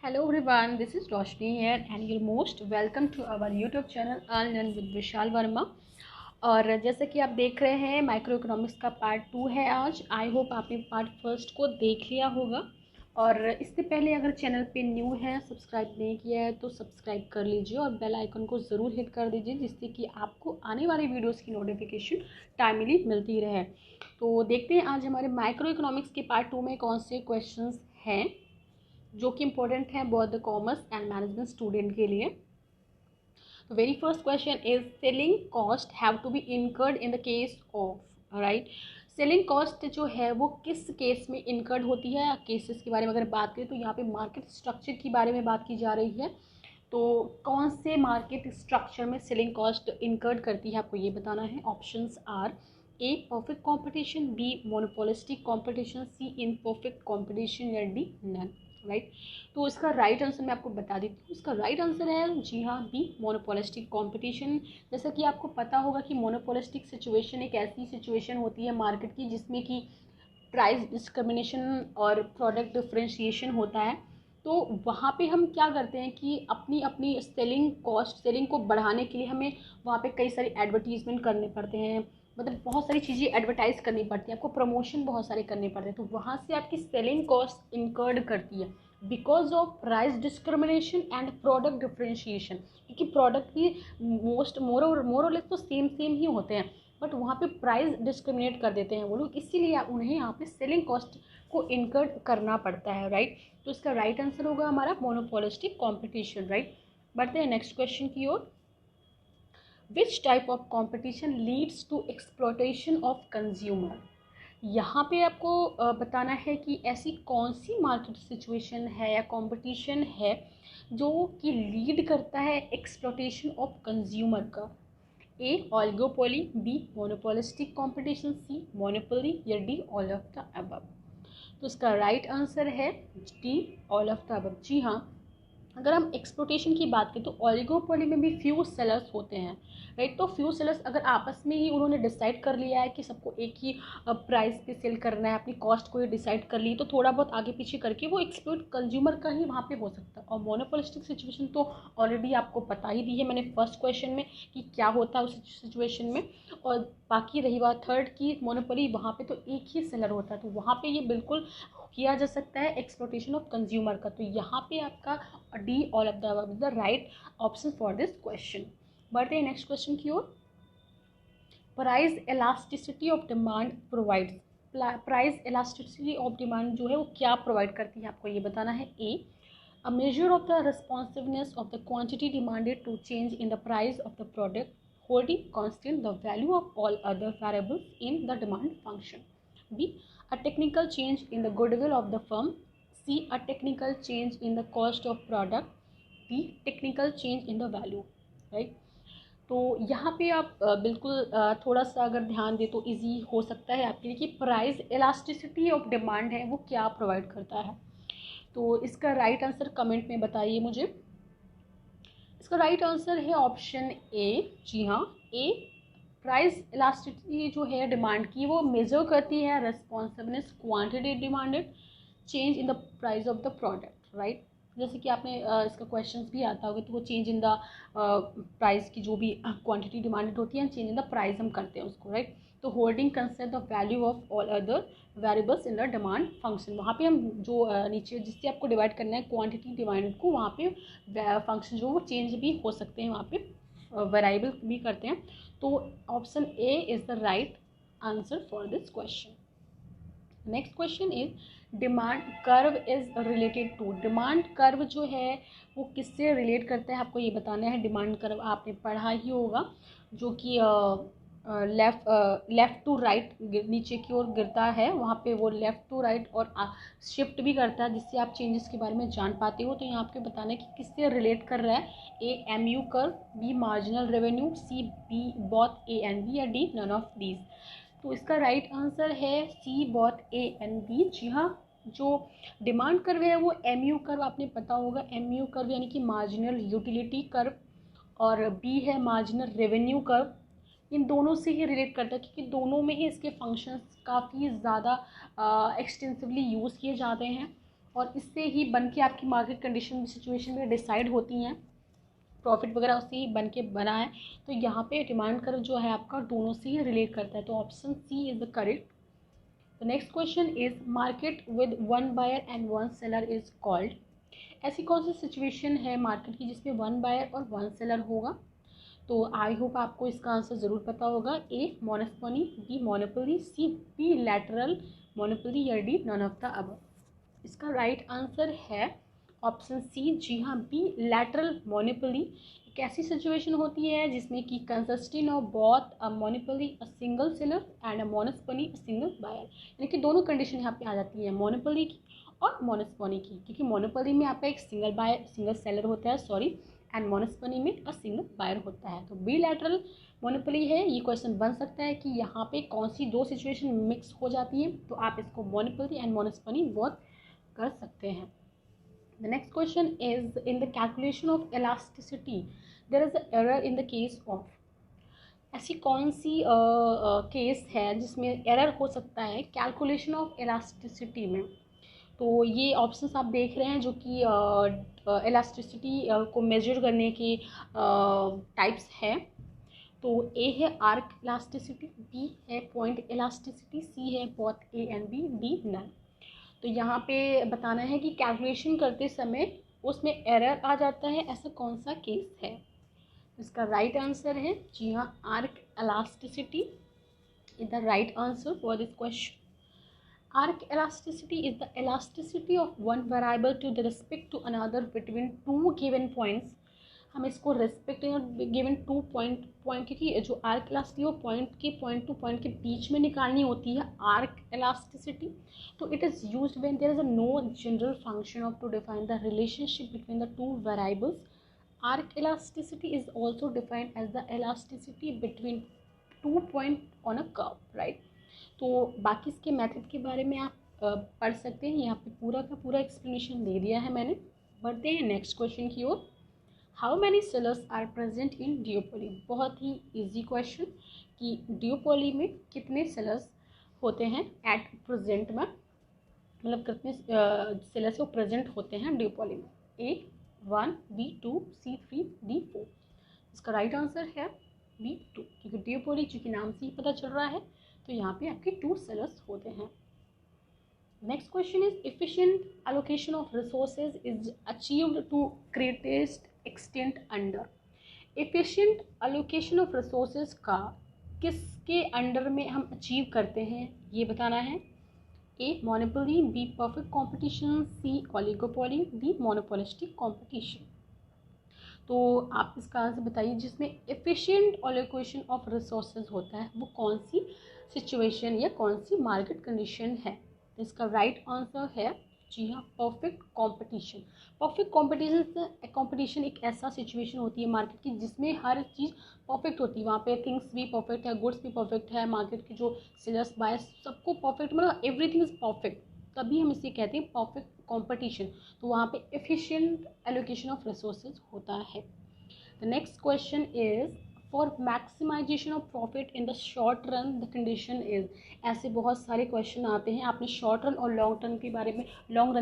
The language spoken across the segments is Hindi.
Hello everyone, this is Roshni here and you're most welcome to our YouTube channel Earn with विशाल वर्मा। और जैसे कि आप देख रहे हैं माइक्रो इकोनॉमिक्स का पार्ट 2 है आज। आई होप आपने पार्ट फर्स्ट को देख लिया होगा। और इससे पहले अगर चैनल पे न्यू है, सब्सक्राइब नहीं किया है तो सब्सक्राइब कर लीजिए और बेल आइकन को ज़रूर हिट कर दीजिए जिससे कि आपको आने वाले वीडियोस की नोटिफिकेशन टाइमली मिलती रहे। तो देखते हैं आज हमारे माइक्रो इकोनॉमिक्स के पार्ट 2 में कौन से क्वेश्चंस हैं जो कि इम्पोर्टेंट है both the commerce and management student के लिए। तो very first question is selling cost have to be incurred in the case of right. Selling cost जो है वो किस केस में इनकर्ड होती है, केसेस के बारे में अगर बात करें तो यहाँ पे मार्केट स्ट्रक्चर के बारे में बात की जा रही है। तो कौन से मार्केट स्ट्रक्चर में सेलिंग कॉस्ट इनकर्ड करती है आपको ये बताना है। Options are A perfect competition, B monopolistic competition, C imperfect competition या डी नन। राइट, तो इसका राइट आंसर मैं आपको बता देती हूँ। इसका राइट आंसर है जी हाँ बी मोनोपोलिस्टिक कंपटीशन। जैसा कि आपको पता होगा कि मोनोपोलिस्टिक सिचुएशन एक ऐसी सिचुएशन होती है मार्केट की जिसमें कि प्राइस डिस्क्रिमिनेशन और प्रोडक्ट डिफ्रेंशिएशन होता है। तो वहाँ पे हम क्या करते हैं कि अपनी अपनी सेलिंग को बढ़ाने के लिए हमें वहाँ पे कई सारी एडवर्टीजमेंट करने पड़ते हैं, मतलब बहुत सारी चीज़ें एडवर्टाइज करनी पड़ती है, आपको प्रमोशन बहुत सारे करने पड़ते हैं। तो वहाँ से आपकी सेलिंग कॉस्ट इनकर्ड करती है because of price discrimination and product differentiation, क्योंकि प्रोडक्ट भी मोर और लेस तो सेम ही होते हैं, बट वहाँ पे प्राइस डिस्क्रिमिनेट कर देते हैं वो लोग, इसीलिए उन्हें यहाँ पे सेलिंग कॉस्ट को इनकर्ड करना पड़ता है। राइट, तो इसका राइट आंसर होगा हमारा मोनोपोलिस्टिक कॉम्पिटिशन। राइट, बढ़ते हैं नेक्स्ट क्वेश्चन की ओर। Which type of competition leads to exploitation of consumer. यहाँ पे आपको बताना है कि ऐसी कौन सी मार्केट सिचुएशन है या कंपटीशन है जो कि लीड करता है एक्सप्लॉयटेशन ऑफ कंज्यूमर का। A oligopoly, B monopolistic competition, C monopoly या D all of the above. तो इसका राइट आंसर है D all of the above. जी हाँ, अगर हम एक्सप्लोटेशन की बात करें तो ऑलिगोपोली में भी फ्यू सेलर्स होते हैं। राइट, तो फ्यू सेलर्स अगर आपस में ही उन्होंने डिसाइड कर लिया है कि सबको एक ही प्राइस पे सेल करना है, अपनी कॉस्ट को ही डिसाइड कर ली, तो थोड़ा बहुत आगे पीछे करके वो एक्सप्लोट कंज्यूमर का ही वहाँ पे हो सकता है। और मोनोपोलिस्टिक सिचुएशन तो ऑलरेडी आपको पता ही दी है मैंने फर्स्ट क्वेश्चन में कि क्या होता है उस सिचुएशन में। और बाकी रही बात थर्ड की मोनोपोली, वहाँ पे तो एक ही सेलर होता है, तो वहाँ पे ये बिल्कुल किया जा सकता है एक्सप्लोटेशन ऑफ कंज्यूमर का। तो यहाँ पे आपका D all of the right option for this question. बढ़ते हैं नेक्स्ट क्वेश्चन की ओर। Price elasticity of demand provides. Price elasticity of demand जो है वो क्या प्रोवाइड करती है आपको ये बताना है। A a measure of the responsiveness of the quantity demanded to change in the price of the product holding constant the value of all other variables in the demand function. B a technical change in the goodwill of the firm. C a technical change in the cost of product. D technical change in the value. Right, तो यहाँ पे आप बिल्कुल थोड़ा सा अगर ध्यान दें तो इजी हो सकता है आपके लिए कि प्राइस इलास्टिसिटी ऑफ डिमांड है वो क्या प्रोवाइड करता है। तो इसका राइट आंसर कमेंट में बताइए मुझे। इसका राइट आंसर है ऑप्शन ए। जी हाँ, ए प्राइस इलास्टिसिटी जो है डिमांड की वो मेजर करती है responsiveness quantity demanded change in the price of the product. Right, जैसे कि आपने इसका क्वेश्चंस भी आता होगा तो वो चेंज इन द प्राइस की जो भी क्वांटिटी डिमांडेड होती है चेंज इन द प्राइस हम करते हैं उसको। राइट, तो holding concept of value of all other variables in the demand function, वहाँ पे हम जो नीचे जिससे आपको डिवाइड करना है क्वांटिटी डिमांडेड को, वहाँ पे फंक्शन जो वो चेंज भी हो सकते हैं, वहाँ पे वेरिएबल भी करते हैं। तो option A is the right answer for this question. Next question is demand curve is related to. Demand curve जो है वो किससे रिलेट करता है आपको ये बताना है। डिमांड कर्व आपने पढ़ा ही होगा जो कि लेफ़्ट टू राइट नीचे की ओर गिरता है, वहाँ पे वो लेफ़्ट टू राइट और शिफ्ट भी करता है जिससे आप चेंजेस के बारे में जान पाते हो। तो यहाँ आपको बताना है कि किससे रिलेट कर रहा है। A M U curve, B marginal revenue, C B both A and B या डी नन ऑफ दीज। तो इसका राइट आंसर है C both A and B. जी हाँ, जो डिमांड कर्व है वो एम यू कर्व आपने पता होगा, एम यू कर्व यानी कि मार्जिनल यूटिलिटी कर्व, और बी है मार्जिनल रेवेन्यू कर्व। इन दोनों से ही रिलेट करता है क्योंकि दोनों में ही इसके फंक्शंस काफ़ी ज़्यादा एक्सटेंसिवली यूज़ किए जाते हैं। और इससे ही बन के आपकी मार्केट कंडीशन सिचुएशन में डिसाइड होती हैं, प्रॉफिट वगैरह उससे ही बन के बना है। तो यहाँ पे डिमांड कर्व जो है आपका दोनों से ही रिलेट करता है, तो option C is the correct. The next question is market with one buyer and one seller is called. ऐसी कौन सी सिचुएशन है मार्केट की जिसमें वन बायर और वन सेलर होगा? तो आई होप आपको इसका आंसर ज़रूर पता होगा। A monopoly, B monopoly, C bilateral monopoly या D none of the above. इसका राइट आंसर है ऑप्शन सी, जी हाँ, बी लैटरल मोनोपोली। एक ऐसी सिचुएशन होती है जिसमें कि consisting of both a monopoly a single seller and a monopoly a single buyer, यानी कि दोनों कंडीशन यहाँ पे आ जाती है, मोनोपोली की और मोनोपोली की। क्योंकि मोनोपोली में आपका एक सिंगल सेलर होता है, सॉरी, एंड मोनोपोली में अ सिंगल बायर होता है। तो बी लैटरल मोनोपोली है। ये क्वेश्चन बन सकता है कि यहाँ पे कौन सी दो सिचुएशन मिक्स हो जाती है, तो आप इसको मोनोपोली एंड मोनोपोली बोथ कर सकते हैं। The next question is, in the calculation of elasticity, there is an error in the case of। ऐसी कौन सी केस है जिसमें एरर हो सकता है कैलकुलेशन ऑफ इलास्टिसिटी में? तो ये ऑप्शंस आप देख रहे हैं जो कि इलास्टिसिटी को मेजर करने के टाइप्स हैं। तो ए है आर्क इलास्टिसिटी, बी है पॉइंट इलास्टिसिटी, सी है both A and B, D none. तो यहाँ पे बताना है कि कैलकुलेशन करते समय उसमें एरर आ जाता है, ऐसा कौन सा केस है? इसका राइट आंसर है, जी हाँ, arc elasticity is the right answer for this question. Arc elasticity is the elasticity of one variable to the respect to another between two given points. हम इसको रेस्पेक्ट गिवन टू पॉइंट क्योंकि जो आर्क इलास्टिसिटी वो पॉइंट टू पॉइंट के बीच में निकालनी होती है आर्क इलास्टिसिटी। तो it is used when there is a no general function of to define the relationship between the two variables. Arc elasticity is also defined as the elasticity between two point on a curve, right. तो बाकी इसके मेथड के बारे में आप पढ़ सकते हैं, यहाँ पे पूरा का पूरा एक्सप्लेनेशन दे दिया है मैंने। बढ़ते हैं नेक्स्ट क्वेश्चन की ओर। How many sellers are present in duopoly? बहुत ही इजी क्वेश्चन कि डियोपोली में कितने सेलर्स होते हैं एट प्रेजेंट में, मतलब कितने सेलर्स वो प्रेजेंट होते हैं डियोपोली में? ए 1, बी 2, सी 3, डी 4। इसका राइट आंसर है बी 2, क्योंकि डियोपोली चूँकि नाम से ही पता चल रहा है तो यहाँ पे आपके 2 सेलर्स होते हैं। Next question is, efficient allocation of resources is achieved to greatest extent under। efficient allocation of resources का किसके अंडर में हम अचीव करते हैं ये बताना है। A monopoly, B perfect competition, C oligopoly, D monopolistic competition. तो आप इसका आंसर बताइए जिसमें एफिशिएंट एलोकेशन ऑफ रिसोर्सेज होता है, वो कौन सी सिचुएशन या कौन सी मार्केट कंडीशन है? तो इसका राइट आंसर है, जी हाँ, परफेक्ट कंपटीशन। परफेक्ट कंपटीशन एक ऐसा सिचुएशन होती है मार्केट की जिसमें हर चीज़ परफेक्ट होती है। वहाँ पे थिंग्स भी परफेक्ट है, गुड्स भी परफेक्ट है, मार्केट के जो सेलर्स बायर्स सबको परफेक्ट, मतलब एवरीथिंग इज़ परफेक्ट, तभी हम इसे कहते हैं परफेक्ट कंपटीशन। तो वहाँ पे एफिशिएंट एलोकेशन ऑफ रिसोर्सेज होता है। The next question is, for maximization of profit in the short run the condition is. ऐसे बहुत सारे क्वेश्चन आते हैं, आपने शॉर्ट रन और लॉन्ग रन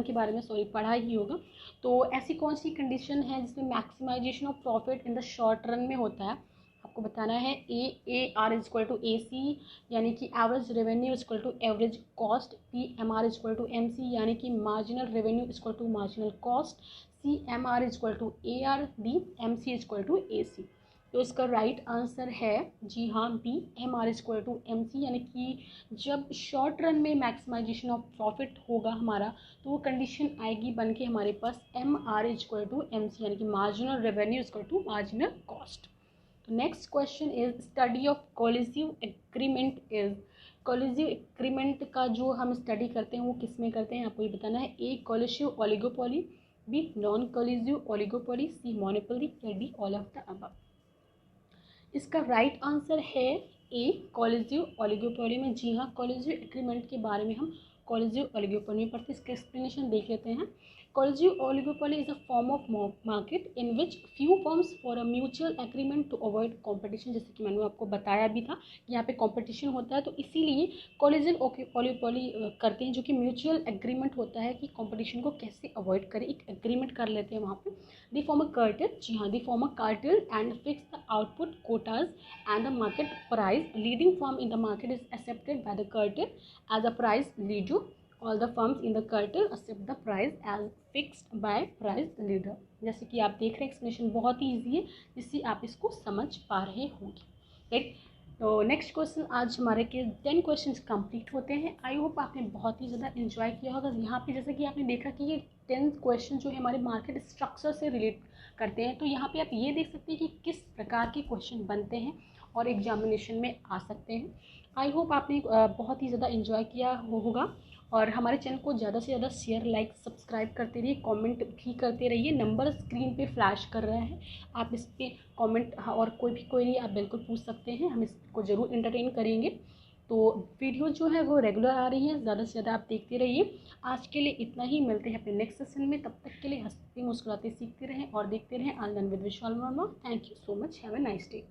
के बारे में पढ़ा ही होगा। तो ऐसी कौन सी कंडीशन है जिसमें maximization of profit in the short run में होता है? आपको बताना है A R is equal to A C, यानी कि average revenue is equal to average cost, B M R is equal to M C, यानी कि marginal revenue is equal to marginal cost, C M R is equal to A R, D M C is equal to A C. तो इसका राइट आंसर है, जी हाँ, B M R is equal to M C, यानी कि जब शॉर्ट रन में मैक्सिमाइजेशन ऑफ प्रॉफिट होगा हमारा तो वो कंडीशन आएगी बन के हमारे पास M R is equal to M C, यानी कि marginal revenue is equal to marginal cost. तो next question is, study of collusive agreement is. Collusive agreement का जो हम स्टडी करते हैं वो किस में करते हैं आपको ये बताना है। A collusive oligopoly, B non collusive oligopoly, C monopoly, या D all of the above. इसका राइट आंसर है ए कोलिजिव ओलिगोपोली में। जी हाँ, कोलिजिव एग्रीमेंट के बारे में हम कोलिजिव ओलिगोपोली में पढ़ते हैं। इसका एक्सप्लेनेशन देख लेते हैं। Coercive oligopoly is a form of market in which few firms for a mutual agreement to avoid competition, जैसे कि मैंने आपको बताया भी था कि यहाँ पे competition होता है, तो इसीलिए coercive oligopoly करते हैं, जो कि म्यूचुअल एग्रीमेंट होता है कि competition को कैसे अवॉइड करें, एक एग्रीमेंट कर लेते हैं वहाँ पे. They form a cartel, जी हाँ, they form a cartel and fix the output quotas and the market price. Leading firm in the market is accepted by the cartel as a price leader. All the firms in the cartel accept the price as fixed by price leader. जैसे कि आप देख रहे हैं, एक्सप्लेनेशन बहुत ही ईजी है, जिससे आप इसको समझ पा रहे होंगे. राइट, तो नेक्स्ट क्वेश्चन, आज हमारे के 10 क्वेश्चन कंप्लीट होते हैं. आई होप आपने बहुत ही ज़्यादा इन्जॉय किया होगा. यहाँ पे जैसे कि आपने देखा कि ये 10 क्वेश्चन जो है हमारे मार्केट स्ट्रक्चर से रिलेट करते हैं, तो यहाँ पे आप ये देख सकते हैं कि किस प्रकार के क्वेश्चन बनते हैं और एग्जामिनेशन में आ सकते हैं. आई होप आपने बहुत ही ज़्यादा इन्जॉय किया होगा. और हमारे चैनल को ज़्यादा से ज़्यादा शेयर, लाइक, सब्सक्राइब करते रहिए, कमेंट भी करते रहिए. नंबर स्क्रीन पे फ्लैश कर रहा है, आप इस पर कमेंट और कोई भी क्वेरी आप बिल्कुल पूछ सकते हैं, हम इसको ज़रूर एंटरटेन करेंगे. तो वीडियो जो है वो रेगुलर आ रही है, ज़्यादा से ज़्यादा आप देखते रहिए. आज के लिए इतना ही, मिलते हैं अपने नेक्स्ट सेशन में. तब तक के लिए हंसते मुस्कुराते सीखते रहें और देखते रहें all in one with Vishal Verma. Thank you so much, have a nice day.